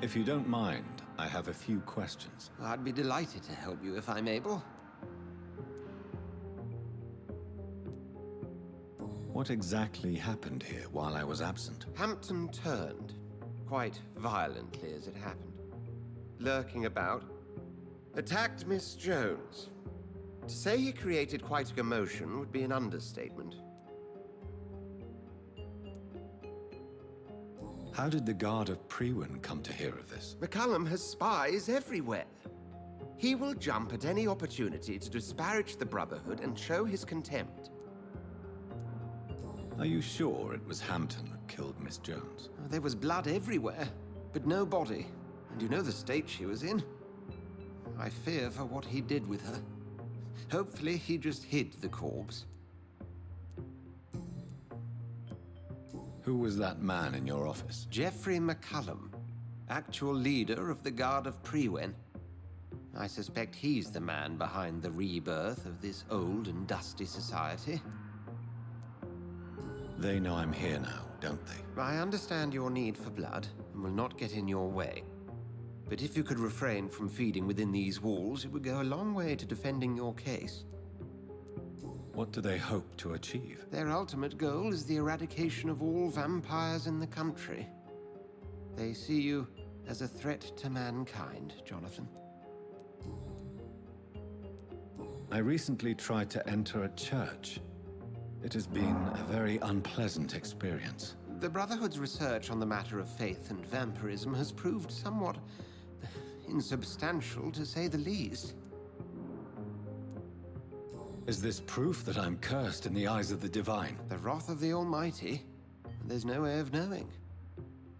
If you don't mind, I have a few questions. I'd be delighted to help you if I'm able. What exactly happened here while I was absent? Hampton turned, quite violently as it happened. Lurking about, attacked Miss Jones. To say he created quite a commotion would be an understatement. How did the Guard of Priwen come to hear of this? McCallum has spies everywhere. He will jump at any opportunity to disparage the Brotherhood and show his contempt. Are you sure it was Hampton that killed Miss Jones? There was blood everywhere, but no body. And you know the state she was in. I fear for what he did with her. Hopefully he just hid the corpse. Who was that man in your office? Geoffrey McCallum, actual leader of the Guard of Priwen. I suspect he's the man behind the rebirth of this old and dusty society. They know I'm here now, don't they? I understand your need for blood and will not get in your way. But if you could refrain from feeding within these walls, it would go a long way to defending your case. What do they hope to achieve? Their ultimate goal is the eradication of all vampires in the country. They see you as a threat to mankind, Jonathan. I recently tried to enter a church. It has been a very unpleasant experience. The Brotherhood's research on the matter of faith and vampirism has proved somewhat insubstantial, to say the least. Is this proof that I'm cursed in the eyes of the divine? The wrath of the Almighty? There's no way of knowing.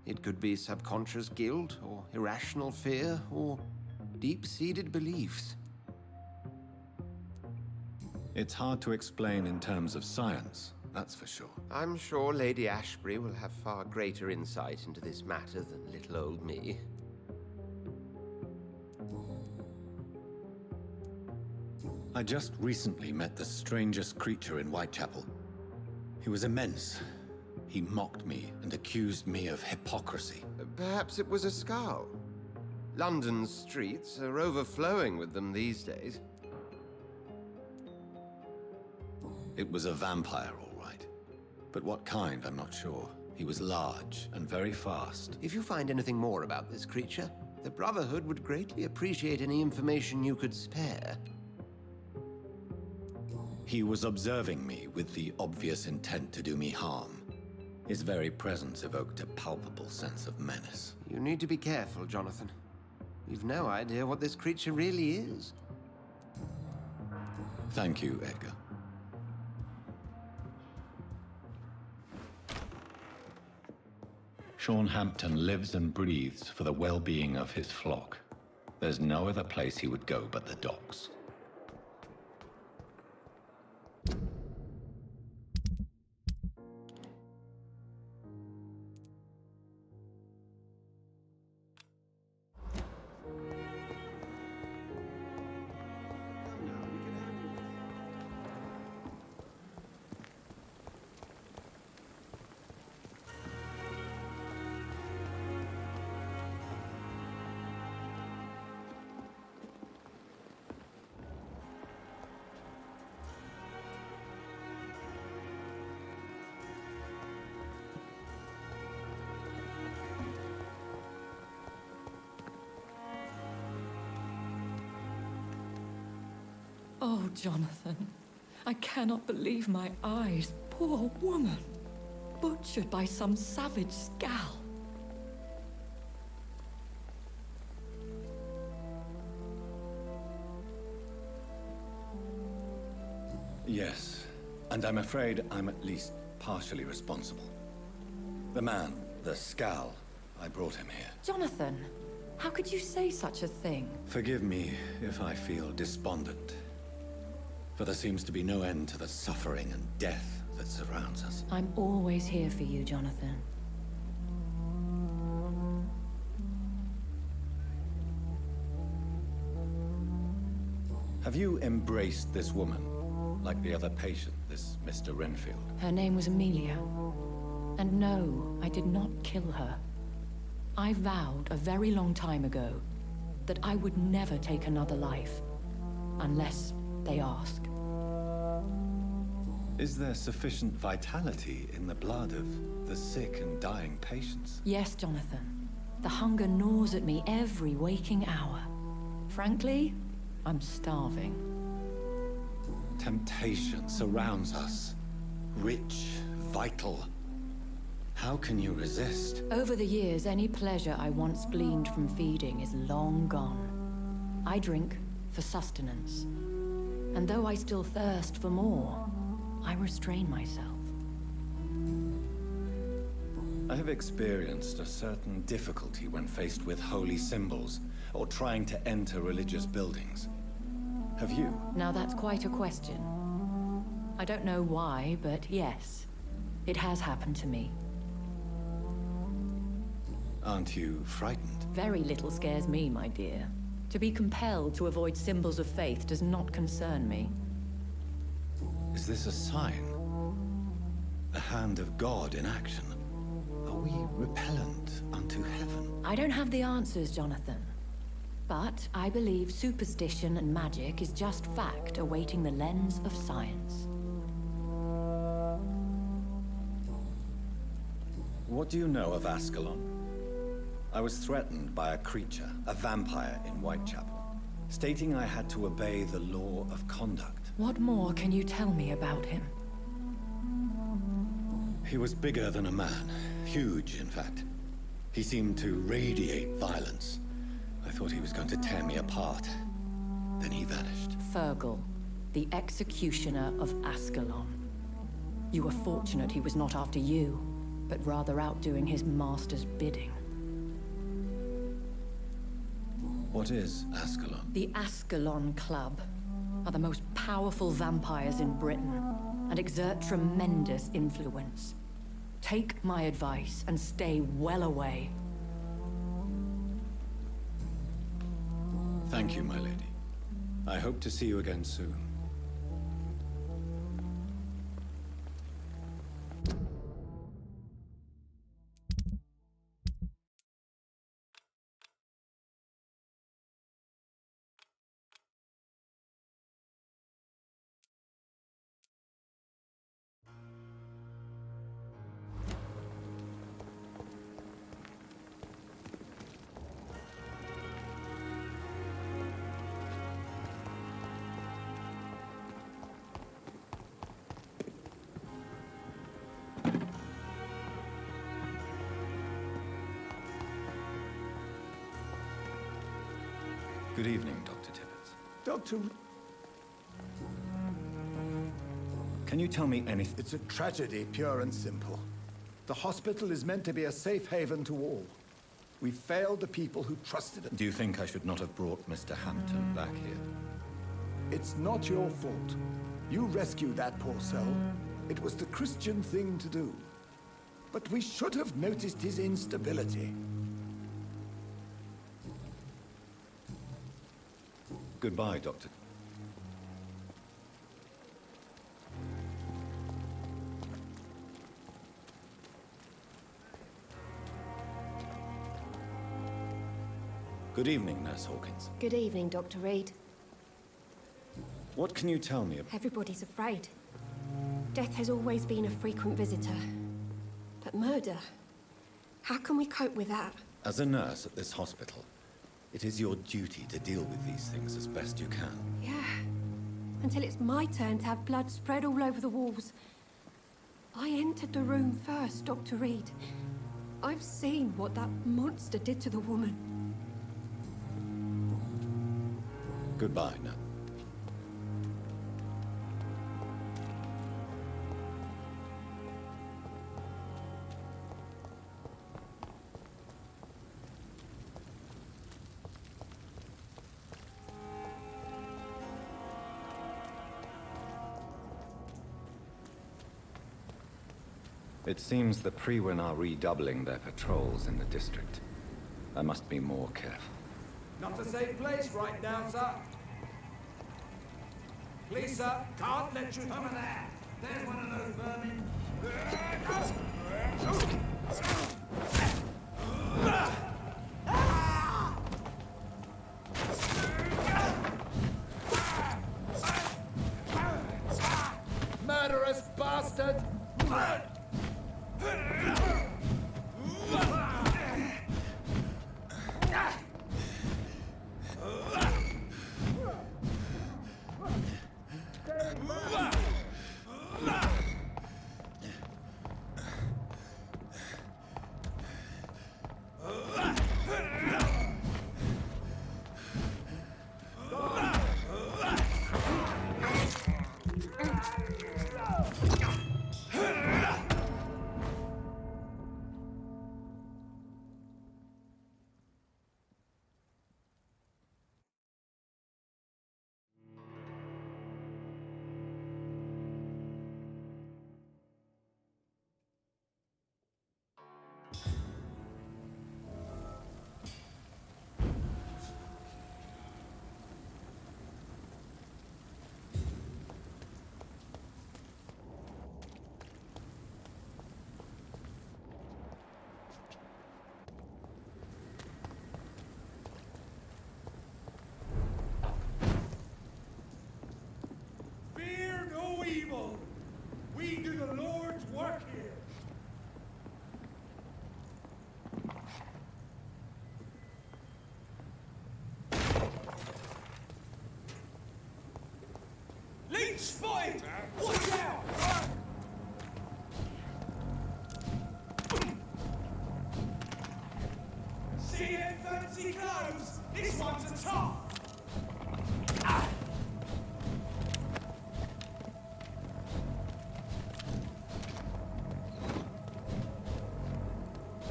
It could be subconscious guilt, or irrational fear, or deep-seated beliefs. It's hard to explain in terms of science, that's for sure. I'm sure Lady Ashbury will have far greater insight into this matter than little old me. I just recently met the strangest creature in Whitechapel. He was immense. He mocked me and accused me of hypocrisy. Perhaps it was a skull. London's streets are overflowing with them these days. It was a vampire, all right. But what kind, I'm not sure. He was large and very fast. If you find anything more about this creature, the Brotherhood would greatly appreciate any information you could spare. He was observing me with the obvious intent to do me harm. His very presence evoked a palpable sense of menace. You need to be careful, Jonathan. You've no idea what this creature really is. Thank you, Edgar. Sean Hampton lives and breathes for the well-being of his flock. There's no other place he would go but the docks. Oh, Jonathan, I cannot believe my eyes. Poor woman, butchered by some savage scowl. Yes, and I'm afraid I'm at least partially responsible. The man, the scowl, I brought him here. Jonathan, how could you say such a thing? Forgive me if I feel despondent. For there seems to be no end to the suffering and death that surrounds us. I'm always here for you, Jonathan. Have you embraced this woman, like the other patient, this Mr. Renfield? Her name was Amelia. And no, I did not kill her. I vowed a very long time ago that I would never take another life, unless they ask. Is there sufficient vitality in the blood of the sick and dying patients? Yes, Jonathan. The hunger gnaws at me every waking hour. Frankly, I'm starving. Temptation surrounds us. Rich, vital. How can you resist? Over the years, any pleasure I once gleaned from feeding is long gone. I drink for sustenance. And though I still thirst for more, I restrain myself. I have experienced a certain difficulty when faced with holy symbols or trying to enter religious buildings. Have you? Now that's quite a question. I don't know why, but yes, it has happened to me. Aren't you frightened? Very little scares me, my dear. To be compelled to avoid symbols of faith does not concern me. Is this a sign? The hand of God in action? Are we repellent unto heaven? I don't have the answers, Jonathan. But I believe superstition and magic is just fact awaiting the lens of science. What do you know of Ascalon? I was threatened by a creature, a vampire in Whitechapel, stating I had to obey the law of conduct. What more can you tell me about him? He was bigger than a man. Huge, in fact. He seemed to radiate violence. I thought he was going to tear me apart. Then he vanished. Fergal, the executioner of Ascalon. You were fortunate he was not after you, but rather out doing his master's bidding. What is Ascalon? The Ascalon Club are the most powerful vampires in Britain and exert tremendous influence. Take my advice and stay well away. Thank you, my lady. I hope to see you again soon. Good evening, Dr. Tibbets. Doctor, Can you tell me anything? it's a tragedy, pure and simple. The hospital is meant to be a safe haven to all. We failed the people who trusted it. Do you think I should not have brought Mr. Hampton back here? It's not your fault. You rescued that poor soul. It was the Christian thing to do. But we should have noticed his instability. Goodbye, Doctor. Good evening, Nurse Hawkins. Good evening, Dr. Reed. What can you tell me about... Everybody's afraid. Death has always been a frequent visitor. But murder? How can we cope with that? As a nurse at this hospital, it is your duty to deal with these things as best you can. Yeah. Until it's my turn to have blood spread all over the walls. I entered the room first, Dr. Reed. I've seen what that monster did to the woman. Goodbye, Nurse. It seems the Priwen are redoubling their patrols in the district. I must be more careful. Not a safe place right now, sir. Please, sir, can't let you over there. There's one of those vermin. bastard! Fear no evil. We do the Lord's work here. Leech spotted! Watch out! See them fancy clothes? This one's a top!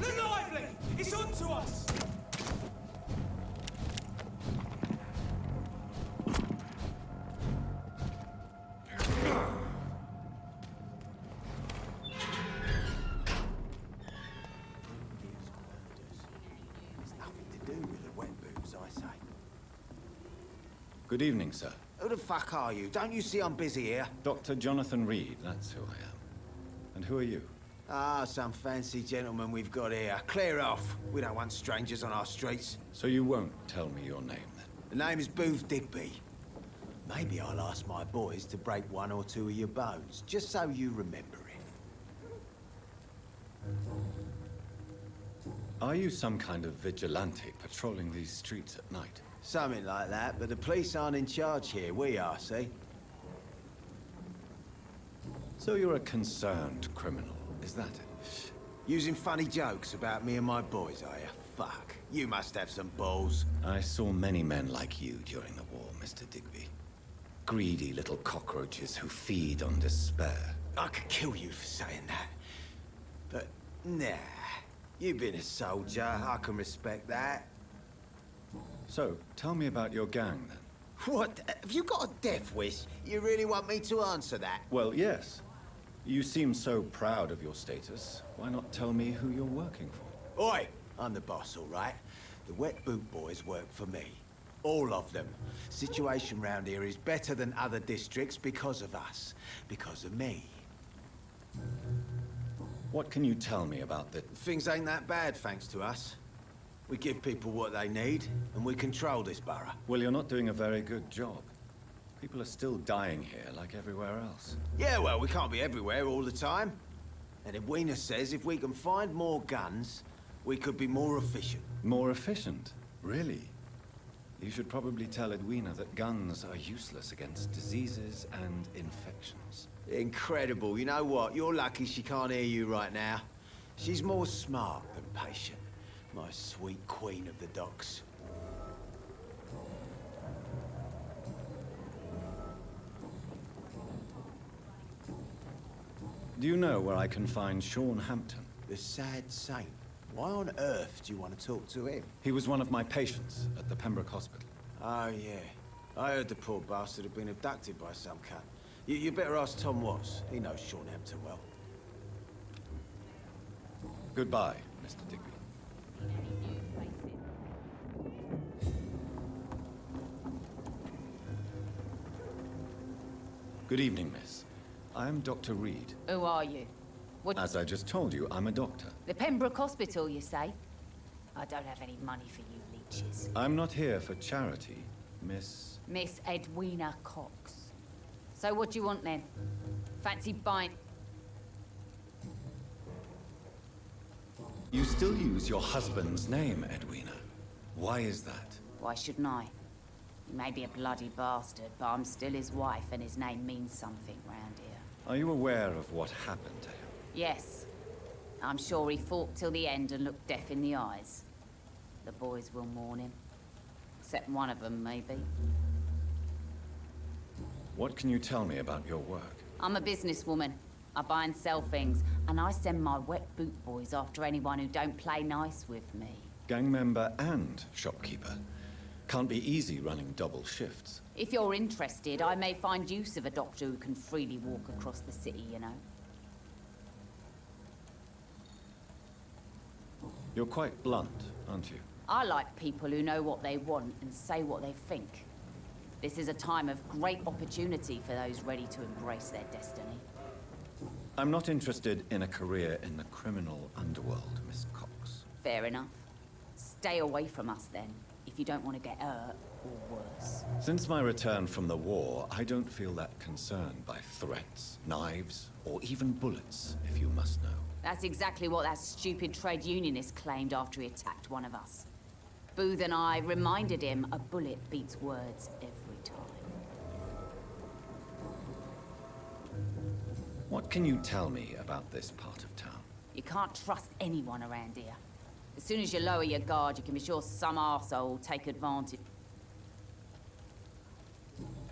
Look lively! It's on to us! Nothing to do with the wet boots, I say. Good evening, sir. Who the fuck are you? Don't you see I'm busy here? Dr. Jonathan Reed, that's who I am. And who are you? Ah, some fancy gentleman we've got here. Clear off. We don't want strangers on our streets. So you won't tell me your name, then? The name is Booth Digby. Maybe I'll ask my boys to break one or two of your bones, just so you remember it. Are you some kind of vigilante patrolling these streets at night? Something like that, but the police aren't in charge here. We are, see? So you're a concerned criminal, is that it? Using funny jokes about me and my boys, are you? Fuck. You must have some balls. I saw many men like you during the war, Mr. Digby. Greedy little cockroaches who feed on despair. I could kill you for saying that. But, nah. You've been a soldier. I can respect that. So, tell me about your gang, then. What? Have you got a death wish? You really want me to answer that? Well, yes. You seem so proud of your status. Why not tell me who you're working for? Oi! I'm the boss, all right? The Wet Boot Boys work for me. All of them. Situation round here is better than other districts because of us. Because of me. What can you tell me about the... Things ain't that bad, thanks to us. We give people what they need, and we control this borough. Well, you're not doing a very good job. People are still dying here, like everywhere else. Yeah, well, we can't be everywhere all the time. And Edwina says if we can find more guns, we could be more efficient. More efficient? Really? You should probably tell Edwina that guns are useless against diseases and infections. Incredible. You know what? You're lucky she can't hear you right now. She's more smart than patient. My sweet queen of the docks. Do you know where I can find Sean Hampton? The sad saint. Why on earth do you want to talk to him? He was one of my patients at the Pembroke Hospital. Oh, yeah. I heard the poor bastard had been abducted by some cunt. You better ask Tom Watts. He knows Sean Hampton well. Goodbye, Mr. Digby. Good evening, miss. I'm Dr. Reed. Who are you? What? As I just told you, I'm a doctor. The Pembroke Hospital, you say? I don't have any money for you leeches. I'm not here for charity, Miss... Miss Edwina Cox. So what do you want then? Fancy buying... You still use your husband's name, Edwina. Why is that? Why shouldn't I? He may be a bloody bastard, but I'm still his wife, and his name means something round here. Are you aware of what happened to him? Yes. I'm sure he fought till the end and looked death in the eyes. The boys will mourn him. Except one of them, maybe. What can you tell me about your work? I'm a businesswoman. I buy and sell things, and I send my wet boot boys after anyone who don't play nice with me. Gang member and shopkeeper. Can't be easy running double shifts. If you're interested, I may find use of a doctor who can freely walk across the city, you know. You're quite blunt, aren't you? I like people who know what they want and say what they think. This is a time of great opportunity for those ready to embrace their destiny. I'm not interested in a career in the criminal underworld, Miss Cox. Fair enough. Stay away from us then, if you don't want to get hurt or worse. Since my return from the war, I don't feel that concerned by threats, knives, or even bullets, if you must know. That's exactly what that stupid trade unionist claimed after he attacked one of us. Booth and I reminded him a bullet beats words every time. What can you tell me about this part of town? You can't trust anyone around here. As soon as you lower your guard, you can be sure some arsehole will take advantage.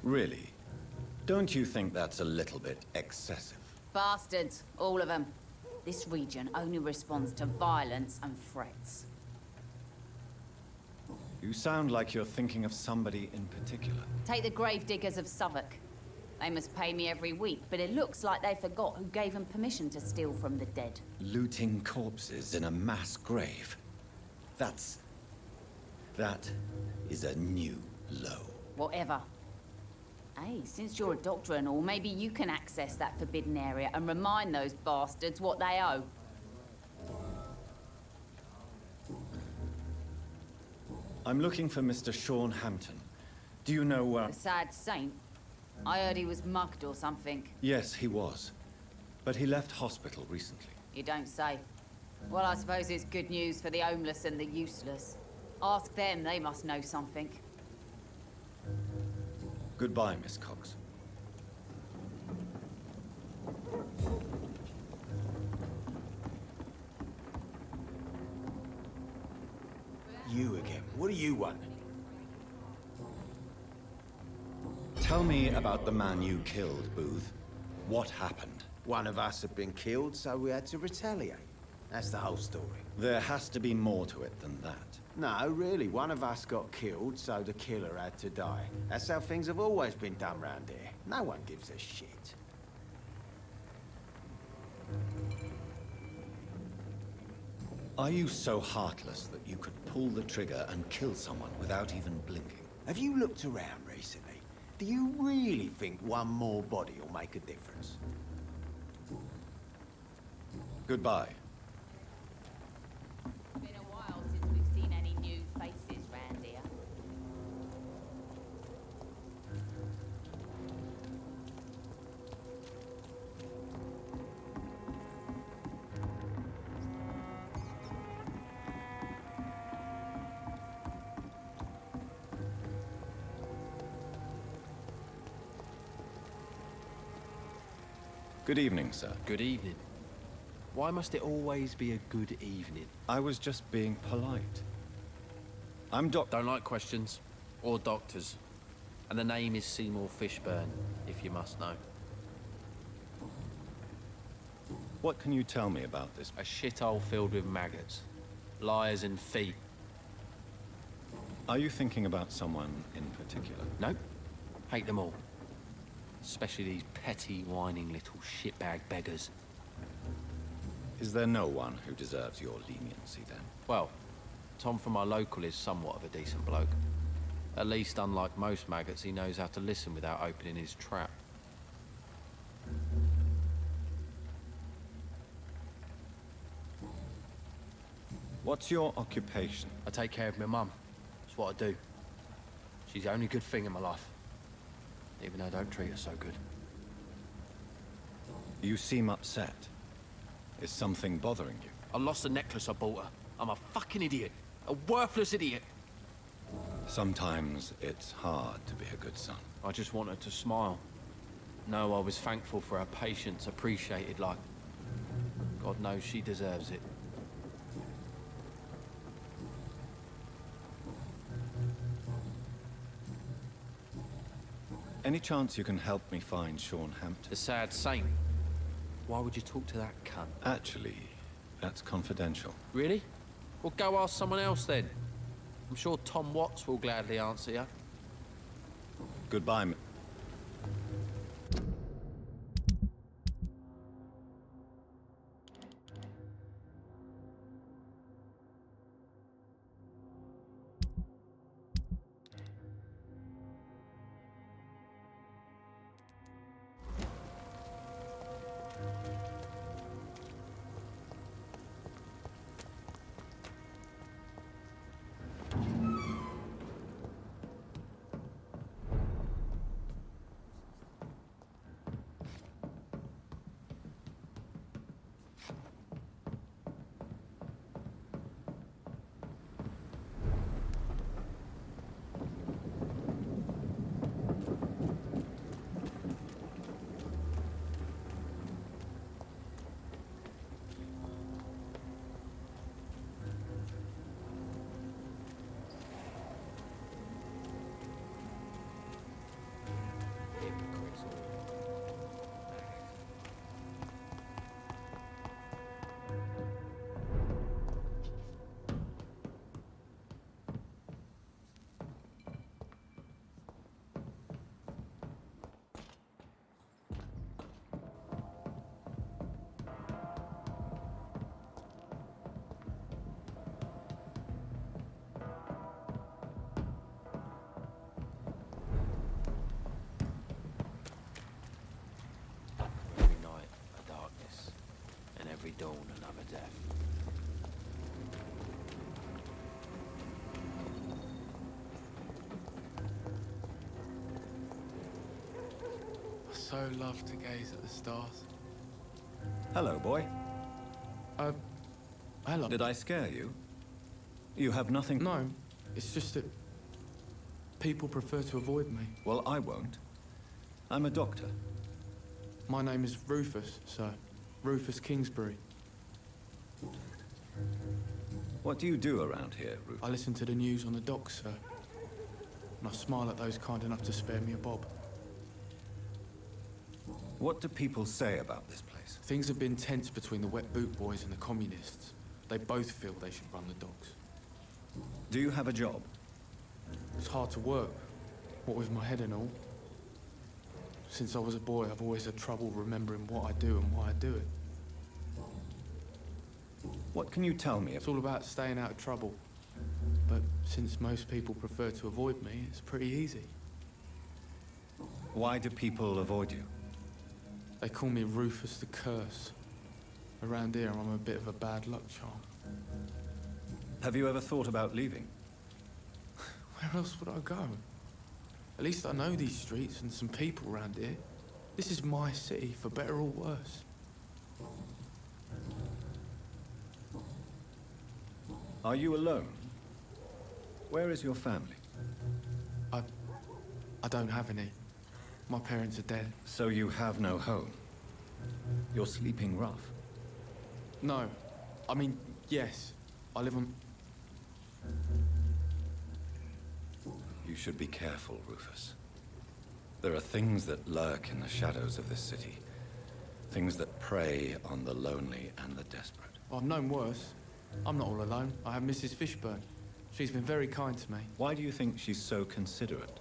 Really? Don't you think that's a little bit excessive? Bastards, all of them. This region only responds to violence and threats. You sound like you're thinking of somebody in particular. Take the gravediggers of Southwark. They must pay me every week, but it looks like they forgot who gave them permission to steal from the dead. Looting corpses in a mass grave. That is a new low. Whatever. Hey, since you're a doctor and all, maybe you can access that forbidden area and remind those bastards what they owe. I'm looking for Mr. Sean Hampton. Do you know where... The sad saint? I heard he was mugged or something. Yes, he was. But he left hospital recently. You don't say. Well, I suppose it's good news for the homeless and the useless. Ask them, they must know something. Goodbye, Miss Cox. You again. What do you want? Tell me about the man you killed, Booth. What happened? One of us had been killed, so we had to retaliate. That's the whole story. There has to be more to it than that. No, really, one of us got killed, so the killer had to die. That's how things have always been done round here. No one gives a shit. Are you so heartless that you could pull the trigger and kill someone without even blinking? Have you looked around recently? Do you really think one more body will make a difference? Goodbye. Been a while since we've seen any new faces round here. Good evening, sir. Good evening. Why must it always be a good evening? I was just being polite. I'm Don't like questions. Or doctors. And the name is Seymour Fishburne, if you must know. What can you tell me about this? A shithole filled with maggots. Liars and feet. Are you thinking about someone in particular? Nope. Hate them all. Especially these petty, whining little shitbag beggars. Is there no one who deserves your leniency, then? Well, Tom from our local is somewhat of a decent bloke. At least, unlike most maggots, he knows how to listen without opening his trap. What's your occupation? I take care of my mum. That's what I do. She's the only good thing in my life. Even though I don't treat her so good. You seem upset. Is something bothering you? I lost the necklace I bought her. I'm a fucking idiot. A worthless idiot. Sometimes it's hard to be a good son. I just want her to smile. No, I was thankful for her patience, appreciated like... God knows she deserves it. Any chance you can help me find Sean Hampton? The sad saint. Why would you talk to that cunt? Actually, that's confidential. Really? Well, go ask someone else then. I'm sure Tom Watts will gladly answer you. Goodbye, Every night, a darkness. And every dawn, another death. I so love to gaze at the stars. Hello, boy. Hello. Did I scare you? You have nothing... No, it's just that people prefer to avoid me. Well, I won't. I'm a doctor. My name is Rufus, sir. Rufus Kingsbury. What do you do around here, Rufus? I listen to the news on the docks, sir. And I smile at those kind enough to spare me a bob. What do people say about this place? Things have been tense between the wet boot boys and the communists. They both feel they should run the docks. Do you have a job? It's hard to work, what with my head and all. Since I was a boy, I've always had trouble remembering what I do and why I do it. What can you tell me? It's all about staying out of trouble. But since most people prefer to avoid me, it's pretty easy. Why do people avoid you? They call me Rufus the Curse. Around here, I'm a bit of a bad luck charm. Have you ever thought about leaving? Where else would I go? At least I know these streets and some people around here. This is my city, for better or worse. Are you alone? Where is your family? I don't have any. My parents are dead. So you have no home? You're sleeping rough? No. I mean, yes. I live on... You should be careful, Rufus. There are things that lurk in the shadows of this city. Things that prey on the lonely and the desperate. I've known worse. I'm not all alone. I have Mrs. Fishburne. She's been very kind to me. Why do you think she's so considerate?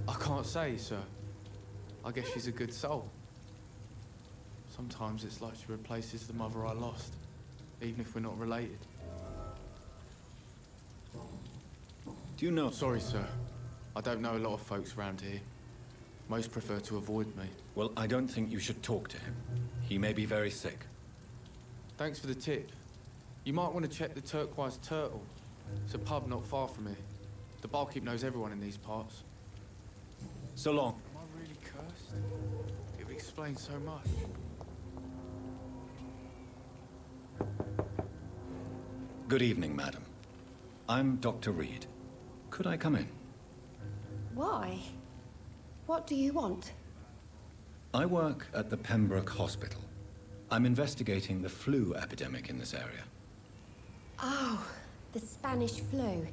I can't say, sir. I guess she's a good soul. Sometimes it's like she replaces the mother I lost, even if we're not related. Do you know... Sorry, sir. I don't know a lot of folks around here. Most prefer to avoid me. Well, I don't think you should talk to him. He may be very sick. Thanks for the tip. You might want to check the Turquoise Turtle. It's a pub not far from here. The barkeep knows everyone in these parts. So long. Am I really cursed? It would explain so much. Good evening, madam. I'm Dr. Reed. Could I come in? Why? What do you want? I work at the Pembroke Hospital. I'm investigating the flu epidemic in this area. Oh, the Spanish flu.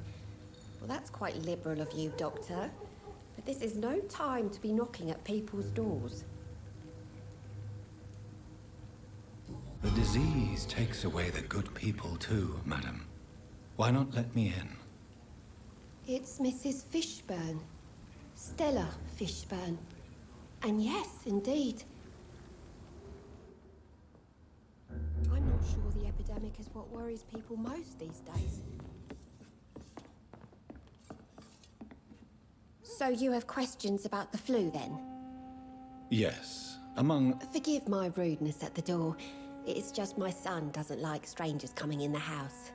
Well, that's quite liberal of you, Doctor. But this is no time to be knocking at people's doors. The disease takes away the good people too, madam. Why not let me in? It's Mrs. Fishburne. Stella Fishburne. And yes, indeed. I'm not sure the epidemic is what worries people most these days. So you have questions about the flu, then? Yes, among... Forgive my rudeness at the door. It's just my son doesn't like strangers coming in the house.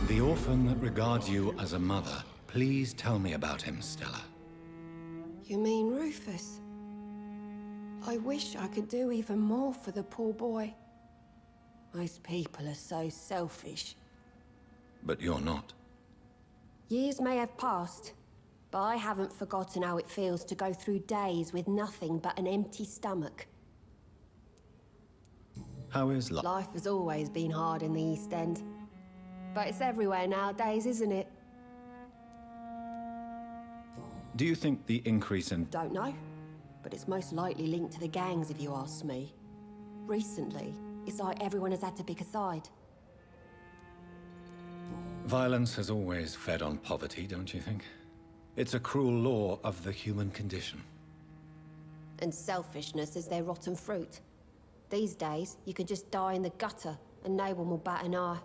The orphan that regards you as a mother. Please tell me about him, Stella. You mean Rufus? I wish I could do even more for the poor boy. Most people are so selfish. But you're not. Years may have passed, but I haven't forgotten how it feels to go through days with nothing but an empty stomach. How is life? Life has always been hard in the East End. But it's everywhere nowadays, isn't it? Do you think the increase in... Don't know. But it's most likely linked to the gangs, if you ask me. Recently, it's like everyone has had to pick a side. Violence has always fed on poverty, don't you think? It's a cruel law of the human condition. And selfishness is their rotten fruit. These days, you can just die in the gutter, and no one will bat an eye.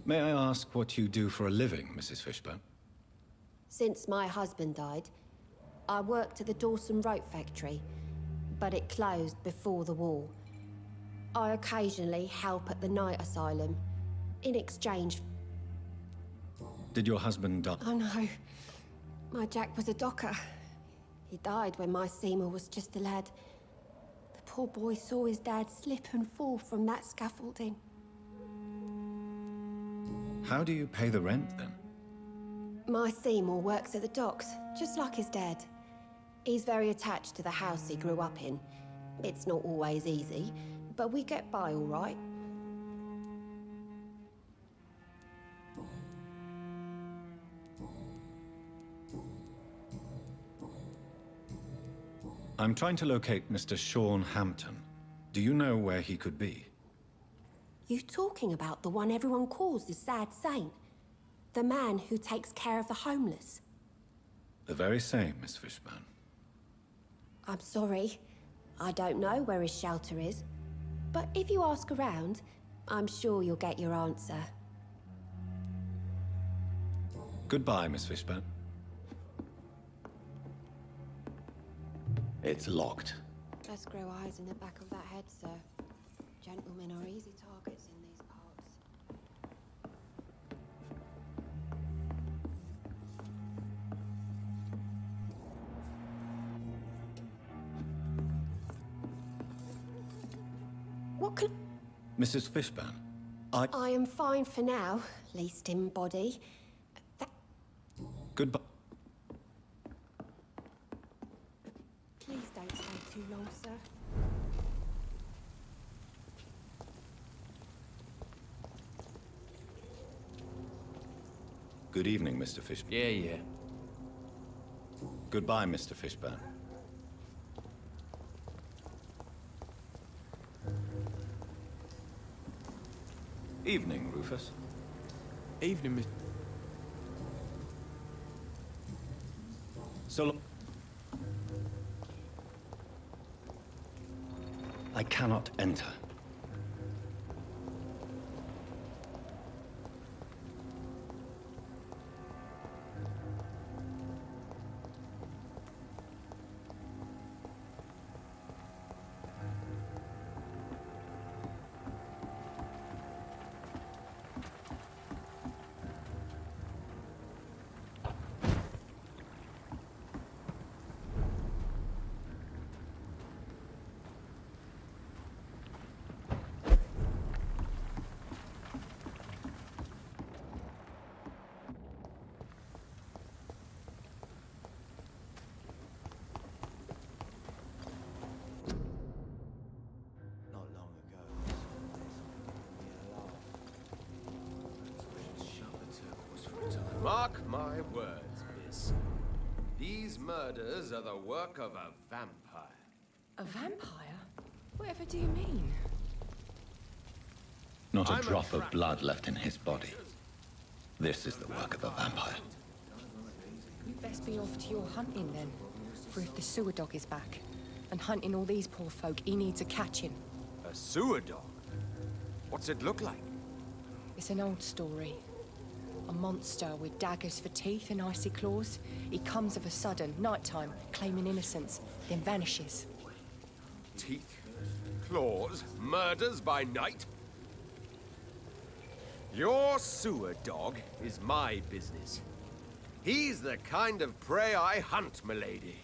May I ask what you do for a living, Mrs. Fishburne? Since my husband died, I worked at the Dawson Rope factory, but it closed before the war. I occasionally help at the night asylum, in exchange... Did your husband die? Oh no, my Jack was a docker. He died when my Seymour was just a lad. The poor boy saw his dad slip and fall from that scaffolding. How do you pay the rent, then? My Seymour works at the docks, just like his dad. He's very attached to the house he grew up in. It's not always easy, but we get by all right. I'm trying to locate Mr. Sean Hampton. Do you know where he could be? You talking about the one everyone calls the sad saint? The man who takes care of the homeless? The very same, Miss Fishburne. I'm sorry. I don't know where his shelter is. But if you ask around, I'm sure you'll get your answer. Goodbye, Miss Fishburne. It's locked. Just grow eyes in the back of that head, sir. Gentlemen are easy targets in these parts. What can... Mrs. Fishburne, I am fine for now, least in body. Goodbye. Please don't stay too long, sir. Good evening, Mr. Fishburne. Yeah. Goodbye, Mr. Fishburne. Evening, Rufus. Evening, Miss... So... I cannot enter. Mark my words, miss. These murders are the work of a vampire. A vampire? Whatever do you mean? Not a I'm drop of attracted blood left in his body. This is the work of a vampire. You'd best be off to your hunting then. For if the sewer dog is back, and hunting all these poor folk, he needs a catching. A sewer dog? What's it look like? It's an old story. A monster with daggers for teeth and icy claws. He comes of a sudden, nighttime, claiming innocence, then vanishes. Teeth, claws, murders by night? Your sewer dog is my business. He's the kind of prey I hunt, milady.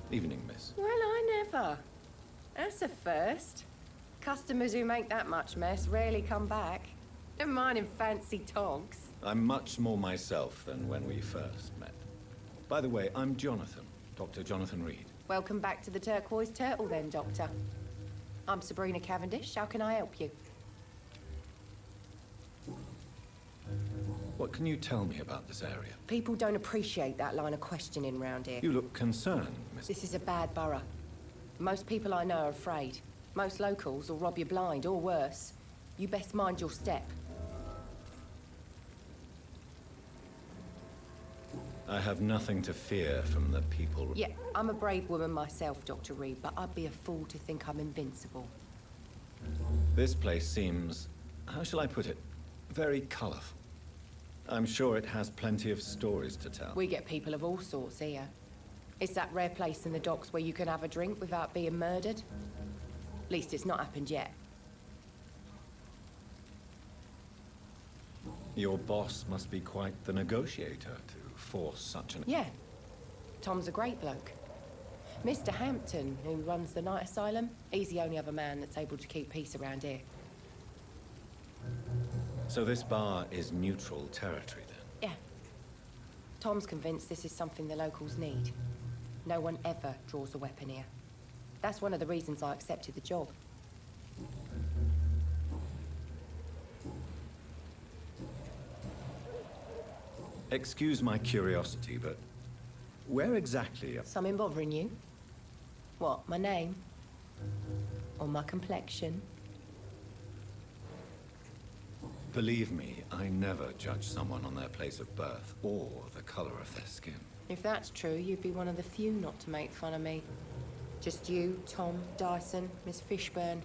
Evening, miss. Well, I never. That's a first. Customers who make that much mess rarely come back. Never mind in fancy togs. I'm much more myself than when we first met. By the way, I'm Jonathan, Dr. Jonathan Reed. Welcome back to the Turquoise Turtle then, Doctor. I'm Sabrina Cavendish. How can I help you? What can you tell me about this area? People don't appreciate that line of questioning round here. You look concerned, miss. This is a bad borough. Most people I know are afraid. Most locals will rob you blind, or worse. You best mind your step. I have nothing to fear from the people. Yeah, I'm a brave woman myself, Dr. Reed, but I'd be a fool to think I'm invincible. This place seems, how shall I put it, very colorful. I'm sure it has plenty of stories to tell. We get people of all sorts here. It's that rare place in the docks where you can have a drink without being murdered. At least it's not happened yet. Your boss must be quite the negotiator to force such an... Yeah. Tom's a great bloke. Mr. Hampton, who runs the night asylum, he's the only other man that's able to keep peace around here. So this bar is neutral territory, then? Yeah. Tom's convinced this is something the locals need. No one ever draws a weapon here. That's one of the reasons I accepted the job. Excuse my curiosity, but where exactly... Something bothering you? What, my name? Or my complexion? Believe me, I never judge someone on their place of birth or the color of their skin. If that's true, you'd be one of the few not to make fun of me. Just you, Tom, Dyson, Miss Fishburne,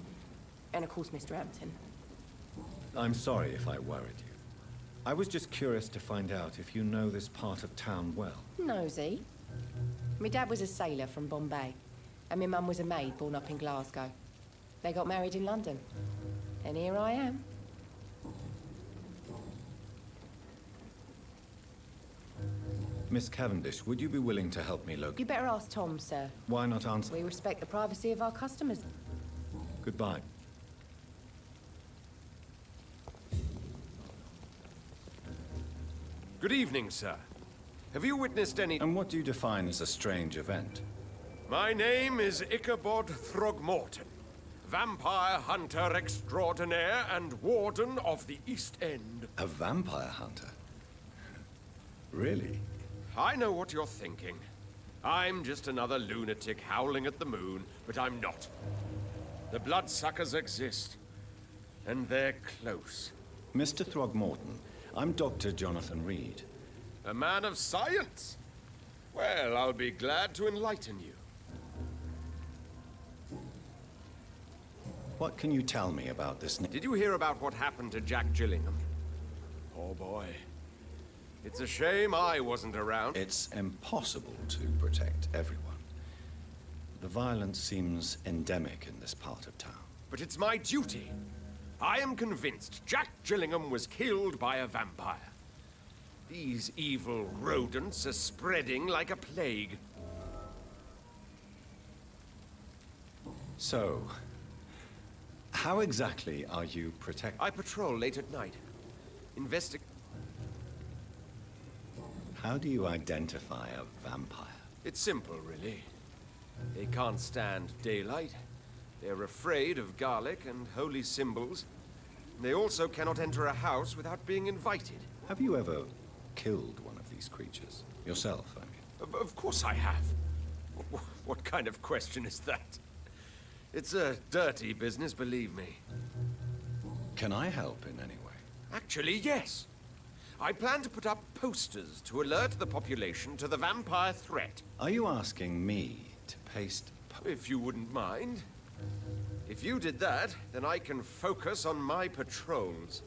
and of course Mr. Hampton. I'm sorry if I worried you. I was just curious to find out if you know this part of town well. Nosy. My dad was a sailor from Bombay, and my mum was a maid born up in Glasgow. They got married in London, and here I am. Miss Cavendish, would you be willing to help me locate... You better ask Tom, sir. Why not answer? We respect the privacy of our customers. Goodbye. Good evening, sir. Have you witnessed any... And what do you define as a strange event? My name is Ichabod Throgmorton, vampire hunter extraordinaire and warden of the East End. A vampire hunter? Really? I know what you're thinking. I'm just another lunatic howling at the moon, but I'm not. The bloodsuckers exist, and they're close. Mr. Throgmorton, I'm Dr. Jonathan Reed. A man of science? Well, I'll be glad to enlighten you. What can you tell me about this... Did you hear about what happened to Jack Gillingham? Oh boy. It's a shame I wasn't around. It's impossible to protect everyone. The violence seems endemic in this part of town. But it's my duty. I am convinced Jack Gillingham was killed by a vampire. These evil rodents are spreading like a plague. So, how exactly are you protected? I patrol late at night. How do you identify a vampire? It's simple, really. They can't stand daylight. They're afraid of garlic and holy symbols. They also cannot enter a house without being invited. Have you ever killed one of these creatures? Yourself, I mean. Of course I have. What kind of question is that? It's a dirty business, believe me. Can I help in any way? Actually, yes. I plan to put up posters to alert the population to the vampire threat. Are you asking me to paste... If you wouldn't mind. If you did that, then I can focus on my patrols.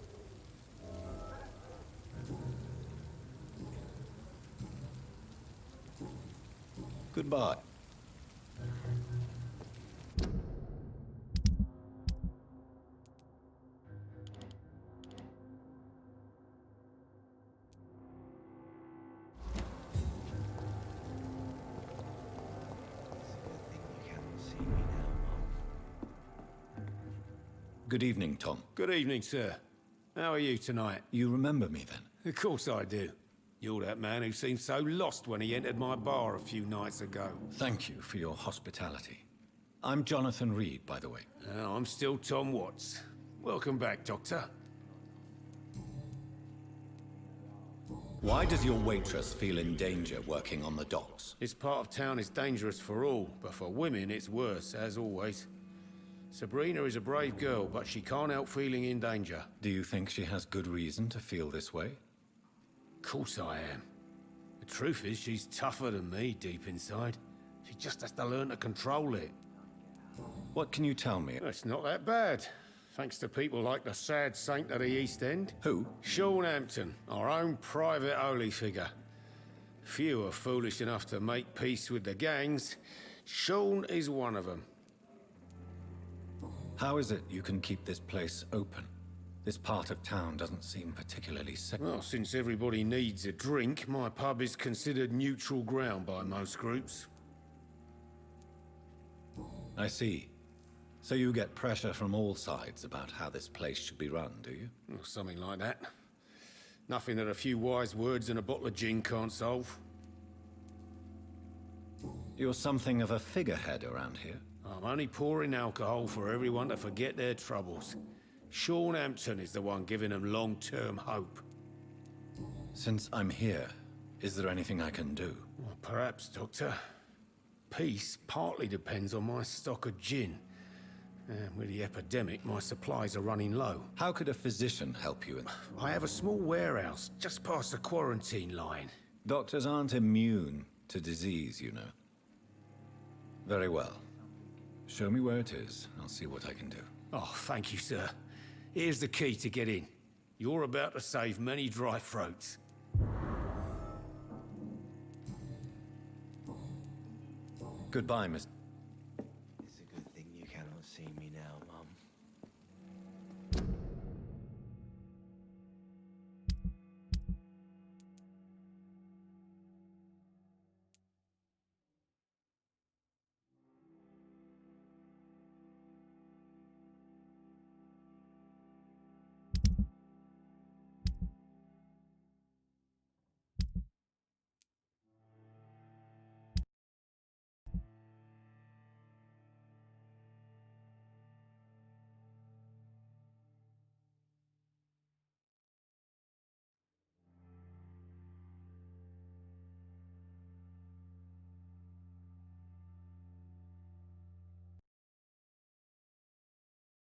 Goodbye. Good evening, Tom. Good evening, sir. How are you tonight? You remember me then? Of course I do. You're that man who seemed so lost when he entered my bar a few nights ago. Thank you for your hospitality. I'm Jonathan Reed, by the way. I'm still Tom Watts. Welcome back, Doctor. Why does your waitress feel in danger working on the docks? This part of town is dangerous for all, but for women it's worse, as always. Sabrina is a brave girl, but she can't help feeling in danger. Do you think she has good reason to feel this way? Of course I am. The truth is, she's tougher than me deep inside. She just has to learn to control it. What can you tell me? It's not that bad. Thanks to people like the sad saint of the East End. Who? Sean Hampton, our own private holy figure. Few are foolish enough to make peace with the gangs. Sean is one of them. How is it you can keep this place open? This part of town doesn't seem particularly safe. Well, since everybody needs a drink, my pub is considered neutral ground by most groups. I see. So you get pressure from all sides about how this place should be run, do you? Well, something like that. Nothing that a few wise words and a bottle of gin can't solve. You're something of a figurehead around here. I'm only pouring alcohol for everyone to forget their troubles. Sean Hampton is the one giving them long-term hope. Since I'm here, is there anything I can do? Well, perhaps, Doctor. Peace partly depends on my stock of gin. And with the epidemic, my supplies are running low. How could a physician help you in... I have a small warehouse just past the quarantine line. Doctors aren't immune to disease, you know. Very well. Show me where it is. I'll see what I can do. Oh, thank you, sir. Here's the key to get in. You're about to save many dry throats. Goodbye, Miss...